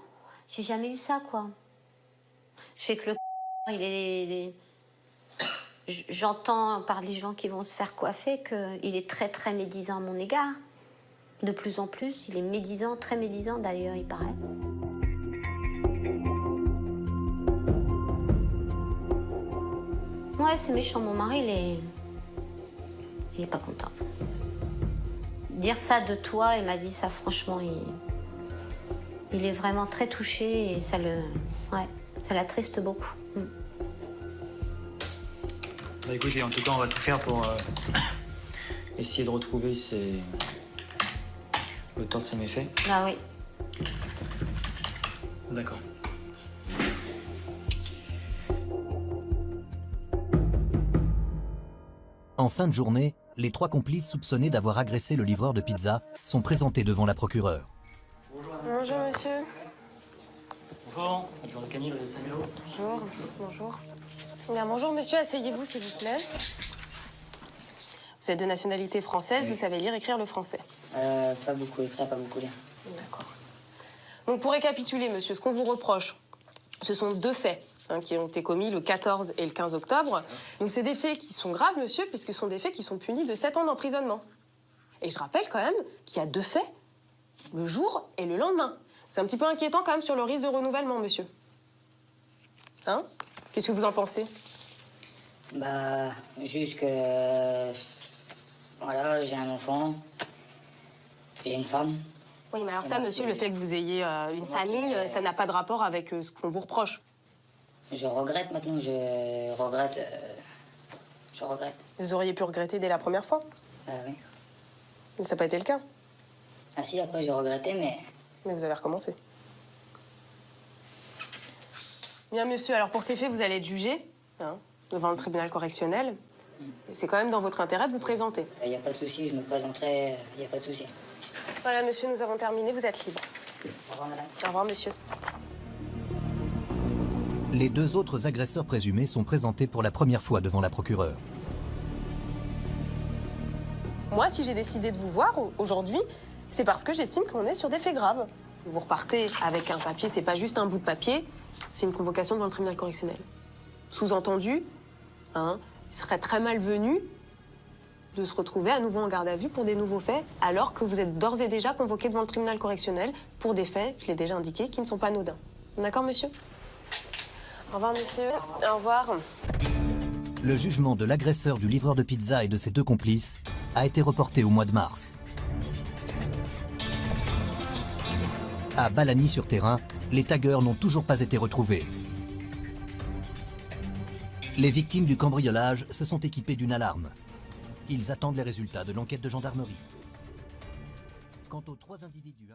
J'ai jamais eu ça, quoi. Je sais que le il est... J'entends par les gens qui vont se faire coiffer qu'il est très, très médisant à mon égard. De plus en plus, il est médisant, très médisant d'ailleurs, il paraît. Ouais, c'est méchant, mon mari, il est pas content. Dire ça de toi, il m'a dit ça franchement, il est vraiment très touché et ça l'attriste beaucoup. Bah écoutez, en tout cas, on va tout faire pour essayer de retrouver l'auteur de ces méfaits. Bah oui. D'accord. En fin de journée, les 3 complices soupçonnés d'avoir agressé le livreur de pizza sont présentés devant la procureure. Bonjour monsieur. Bonjour, adjoint de Camille de Samuel. Bonjour, bonjour. Bien, bonjour monsieur, asseyez-vous s'il vous plaît. Vous êtes de nationalité française, vous savez lire, écrire le français? Pas beaucoup écrire, pas beaucoup lire. D'accord. Donc pour récapituler monsieur, ce qu'on vous reproche, ce sont 2 faits qui ont été commis le 14 et le 15 octobre. Donc c'est des faits qui sont graves monsieur, puisque ce sont des faits qui sont punis de 7 ans d'emprisonnement. Et je rappelle quand même qu'il y a 2 faits, le jour et le lendemain. C'est un petit peu inquiétant quand même sur le risque de renouvellement monsieur. Hein? Qu'est-ce que vous en pensez? Bah, juste que... Voilà, j'ai un enfant, j'ai une femme. Oui, mais alors ça, monsieur, le fait que vous ayez une famille, ça n'a pas de rapport avec ce qu'on vous reproche. Je regrette maintenant, je regrette. Vous auriez pu regretter dès la première fois? Bah oui. Mais ça n'a pas été le cas. Ah si, après j'ai regretté, mais... Mais vous avez recommencé. Bien, monsieur, alors pour ces faits, vous allez être jugé, devant le tribunal correctionnel. C'est quand même dans votre intérêt de vous présenter. Il n'y a pas de souci, je me présenterai, il n'y a pas de souci. Voilà, monsieur, nous avons terminé, vous êtes libre. Au revoir, madame. Au revoir, monsieur. Les 2 autres agresseurs présumés sont présentés pour la première fois devant la procureure. Moi, si j'ai décidé de vous voir aujourd'hui, c'est parce que j'estime qu'on est sur des faits graves. Vous repartez avec un papier, c'est pas juste un bout de papier, c'est une convocation devant le tribunal correctionnel. Sous-entendu, il serait très malvenu de se retrouver à nouveau en garde à vue pour des nouveaux faits, alors que vous êtes d'ores et déjà convoqué devant le tribunal correctionnel pour des faits, je l'ai déjà indiqué, qui ne sont pas anodins. D'accord, monsieur? Au revoir, monsieur. Au revoir. Le jugement de l'agresseur du livreur de pizza et de ses 2 complices a été reporté au mois de mars. À Balagny-sur-Thérain, les taggeurs n'ont toujours pas été retrouvés. Les victimes du cambriolage se sont équipées d'une alarme. Ils attendent les résultats de l'enquête de gendarmerie. Quant aux 3 individus